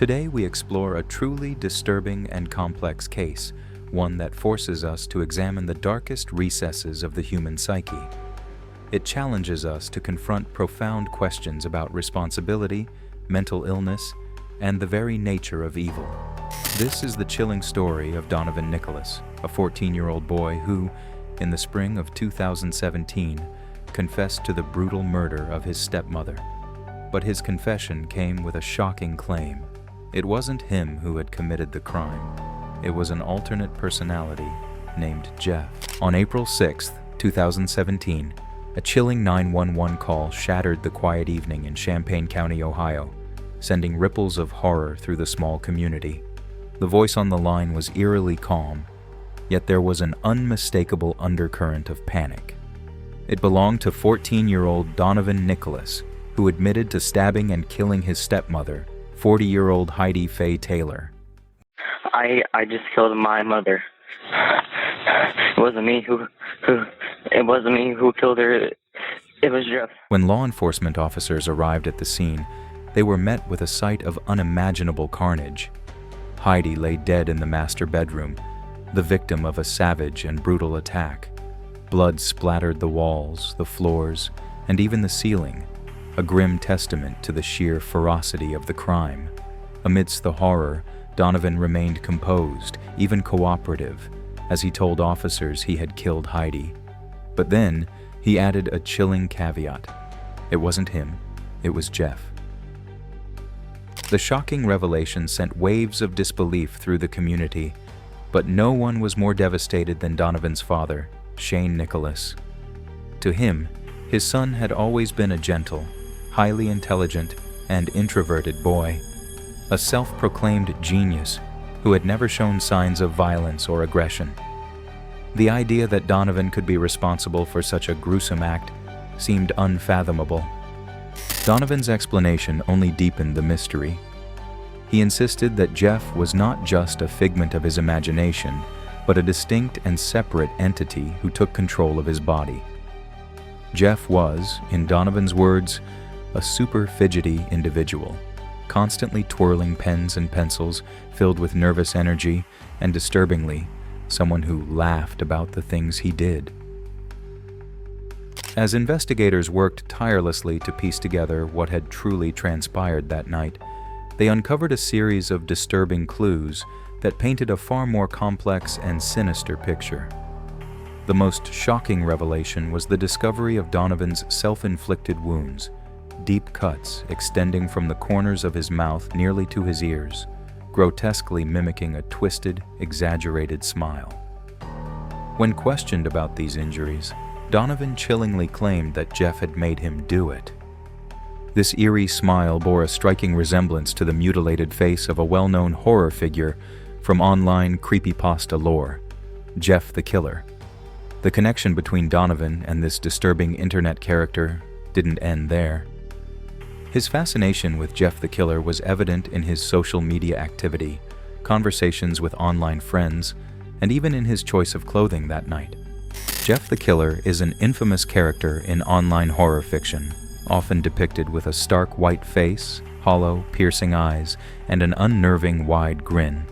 Today we explore a truly disturbing and complex case, one that forces us to examine the darkest recesses of the human psyche. It challenges us to confront profound questions about responsibility, mental illness, and the very nature of evil. This is the chilling story of Donovan Nicholas, a 14-year-old boy who, in the spring of 2017, confessed to the brutal murder of his stepmother. But his confession came with a shocking claim. It wasn't him who had committed the crime. It was an alternate personality named Jeff. On April 6, 2017, a chilling 911 call shattered the quiet evening in Champaign County, Ohio, sending ripples of horror through the small community. The voice on the line was eerily calm, yet there was an unmistakable undercurrent of panic. It belonged to 14-year-old Donovan Nicholas, who admitted to stabbing and killing his stepmother, 40-year-old Heidi Fay Taylor. I just killed my mother. It wasn't me who killed her. It was Jeff. When law enforcement officers arrived at the scene, they were met with a sight of unimaginable carnage. Heidi lay dead in the master bedroom, the victim of a savage and brutal attack. Blood splattered the walls, the floors, and even the ceiling, a grim testament to the sheer ferocity of the crime. Amidst the horror, Donovan remained composed, even cooperative, as he told officers he had killed Heidi. But then, he added a chilling caveat. It wasn't him, it was Jeff. The shocking revelation sent waves of disbelief through the community, but no one was more devastated than Donovan's father, Shane Nicholas. To him, his son had always been a gentle, highly intelligent, and introverted boy, a self-proclaimed genius who had never shown signs of violence or aggression. The idea that Donovan could be responsible for such a gruesome act seemed unfathomable. Donovan's explanation only deepened the mystery. He insisted that Jeff was not just a figment of his imagination, but a distinct and separate entity who took control of his body. Jeff was, in Donovan's words, a super fidgety individual, constantly twirling pens and pencils filled with nervous energy, and disturbingly, someone who laughed about the things he did. As investigators worked tirelessly to piece together what had truly transpired that night, they uncovered a series of disturbing clues that painted a far more complex and sinister picture. The most shocking revelation was the discovery of Donovan's self-inflicted wounds, deep cuts extending from the corners of his mouth nearly to his ears, grotesquely mimicking a twisted, exaggerated smile. When questioned about these injuries, Donovan chillingly claimed that Jeff had made him do it. This eerie smile bore a striking resemblance to the mutilated face of a well-known horror figure from online creepypasta lore, Jeff the Killer. The connection between Donovan and this disturbing internet character didn't end there. His fascination with Jeff the Killer was evident in his social media activity, conversations with online friends, and even in his choice of clothing that night. Jeff the Killer is an infamous character in online horror fiction, often depicted with a stark white face, hollow, piercing eyes, and an unnerving wide grin.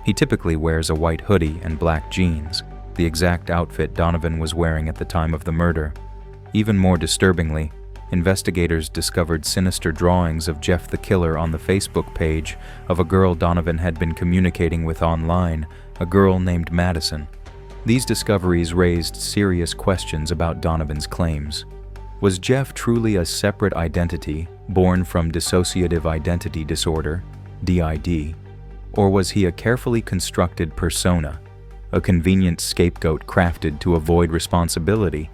He typically wears a white hoodie and black jeans, the exact outfit Donovan was wearing at the time of the murder. Even more disturbingly, investigators discovered sinister drawings of Jeff the Killer on the Facebook page of a girl Donovan had been communicating with online, a girl named Madison. These discoveries raised serious questions about Donovan's claims. Was Jeff truly a separate identity born from Dissociative Identity Disorder, DID, or was he a carefully constructed persona, a convenient scapegoat crafted to avoid responsibility?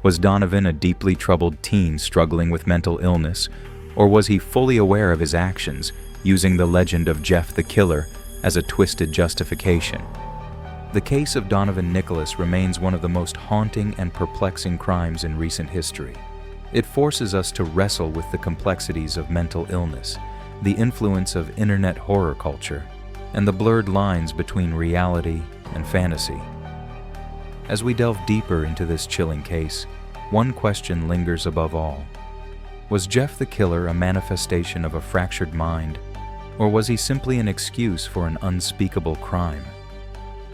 Was Donovan a deeply troubled teen struggling with mental illness, or was he fully aware of his actions, using the legend of Jeff the Killer as a twisted justification? The case of Donovan Nicholas remains one of the most haunting and perplexing crimes in recent history. It forces us to wrestle with the complexities of mental illness, the influence of internet horror culture, and the blurred lines between reality and fantasy. As we delve deeper into this chilling case, one question lingers above all. Was Jeff the Killer a manifestation of a fractured mind, Or was he simply an excuse for an unspeakable crime?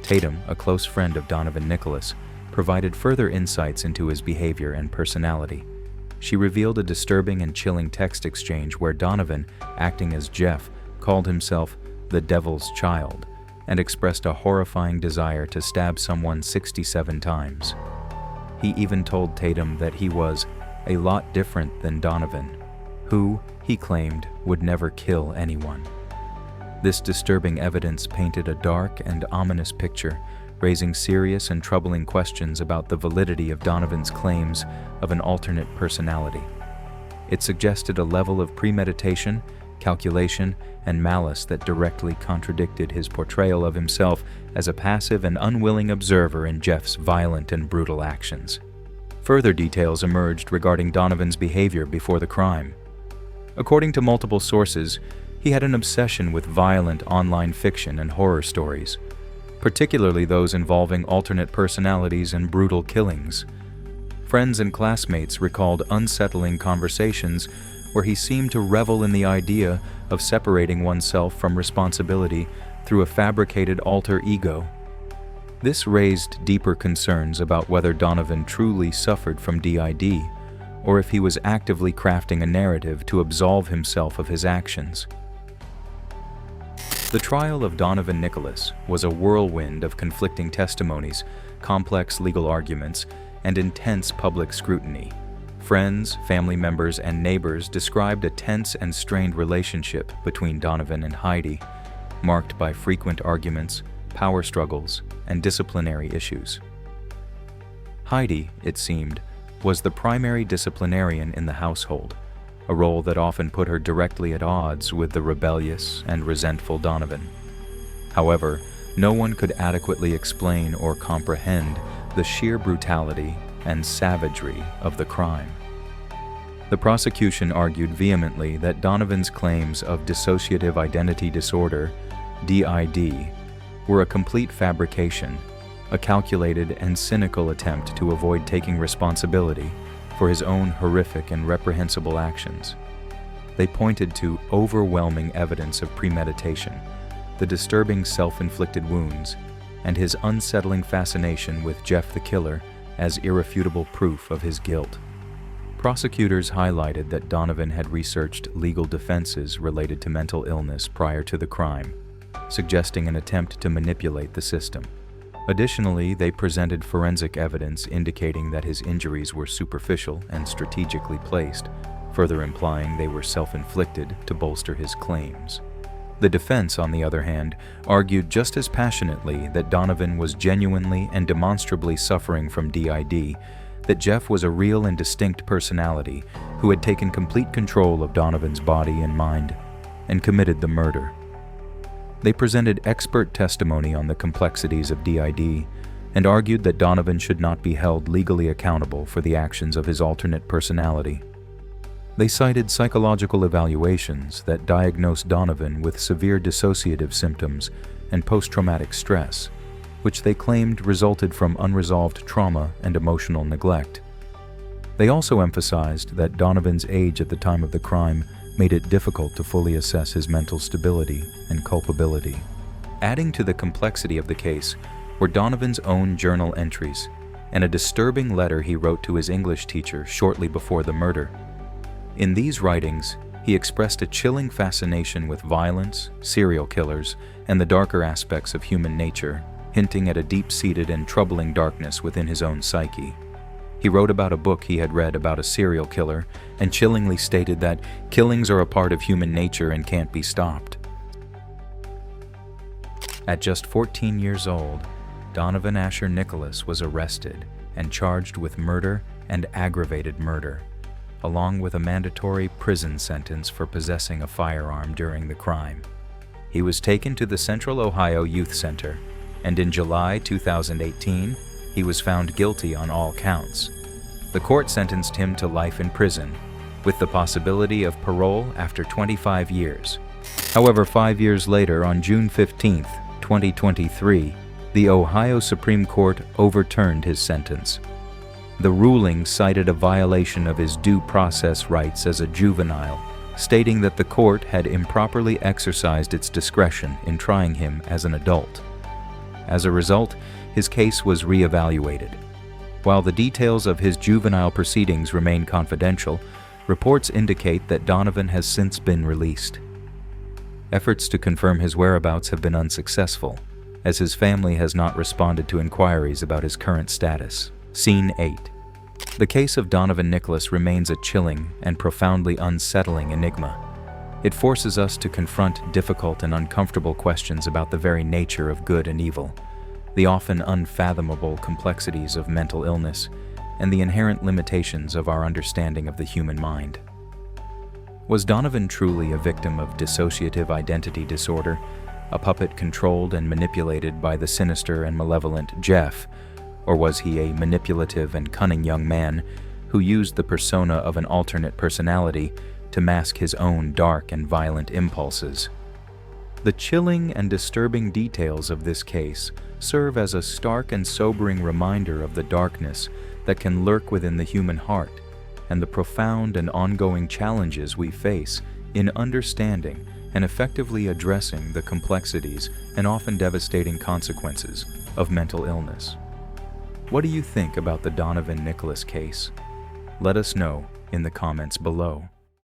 Tatum, a close friend of Donovan Nicholas, provided further insights into his behavior and personality. She revealed a disturbing and chilling text exchange where Donovan, acting as Jeff, called himself the Devil's Child and expressed a horrifying desire to stab someone 67 times. He even told Tatum that he was a lot different than Donovan, who, he claimed, would never kill anyone. This disturbing evidence painted a dark and ominous picture, raising serious and troubling questions about the validity of Donovan's claims of an alternate personality. It suggested a level of premeditation, calculation, and malice that directly contradicted his portrayal of himself as a passive and unwilling observer in Jeff's violent and brutal actions. Further details emerged regarding Donovan's behavior before the crime. According to multiple sources, he had an obsession with violent online fiction and horror stories, particularly those involving alternate personalities and brutal killings. Friends and classmates recalled unsettling conversations where he seemed to revel in the idea of separating oneself from responsibility through a fabricated alter ego. This raised deeper concerns about whether Donovan truly suffered from DID, or if he was actively crafting a narrative to absolve himself of his actions. The trial of Donovan Nicholas was a whirlwind of conflicting testimonies, complex legal arguments, and intense public scrutiny. Friends, family members, and neighbors described a tense and strained relationship between Donovan and Heidi, marked by frequent arguments, power struggles, and disciplinary issues. Heidi, it seemed, was the primary disciplinarian in the household, a role that often put her directly at odds with the rebellious and resentful Donovan. However, no one could adequately explain or comprehend the sheer brutality and savagery of the crime. The prosecution argued vehemently that Donovan's claims of dissociative identity disorder, DID, were a complete fabrication, a calculated and cynical attempt to avoid taking responsibility for his own horrific and reprehensible actions. They pointed to overwhelming evidence of premeditation, the disturbing self-inflicted wounds, and his unsettling fascination with Jeff the Killer as irrefutable proof of his guilt. Prosecutors highlighted that Donovan had researched legal defenses related to mental illness prior to the crime, suggesting an attempt to manipulate the system. Additionally, they presented forensic evidence indicating that his injuries were superficial and strategically placed, further implying they were self-inflicted to bolster his claims. The defense, on the other hand, argued just as passionately that Donovan was genuinely and demonstrably suffering from DID, that Jeff was a real and distinct personality who had taken complete control of Donovan's body and mind and committed the murder. They presented expert testimony on the complexities of DID and argued that Donovan should not be held legally accountable for the actions of his alternate personality. They cited psychological evaluations that diagnosed Donovan with severe dissociative symptoms and post-traumatic stress, which they claimed resulted from unresolved trauma and emotional neglect. They also emphasized that Donovan's age at the time of the crime made it difficult to fully assess his mental stability and culpability. Adding to the complexity of the case were Donovan's own journal entries and a disturbing letter he wrote to his English teacher shortly before the murder. In these writings, he expressed a chilling fascination with violence, serial killers, and the darker aspects of human nature, hinting at a deep-seated and troubling darkness within his own psyche. He wrote about a book he had read about a serial killer and chillingly stated that killings are a part of human nature and can't be stopped. At just 14 years old, Donovan Asher Nicholas was arrested and charged with murder and aggravated murder, along with a mandatory prison sentence for possessing a firearm during the crime. He was taken to the Central Ohio Youth Center, and in July 2018, he was found guilty on all counts. The court sentenced him to life in prison, with the possibility of parole after 25 years. However, 5 years later, on June 15, 2023, the Ohio Supreme Court overturned his sentence. The ruling cited a violation of his due process rights as a juvenile stating that the court had improperly exercised its discretion in trying him as an adult. As a result, his case was reevaluated. While the details of his juvenile proceedings remain confidential, reports indicate that Donovan has since been released. Efforts to confirm his whereabouts have been unsuccessful, as his family has not responded to inquiries about his current status. Scene 8. The case of Donovan Nicholas remains a chilling and profoundly unsettling enigma. It forces us to confront difficult and uncomfortable questions about the very nature of good and evil, the often unfathomable complexities of mental illness, and the inherent limitations of our understanding of the human mind. Was Donovan truly a victim of dissociative identity disorder, a puppet controlled and manipulated by the sinister and malevolent Jeff, or was he a manipulative and cunning young man who used the persona of an alternate personality to mask his own dark and violent impulses? The chilling and disturbing details of this case serve as a stark and sobering reminder of the darkness that can lurk within the human heart and the profound and ongoing challenges we face in understanding and effectively addressing the complexities and often devastating consequences of mental illness. What do you think about the Donovan Nicholas case? Let us know in the comments below.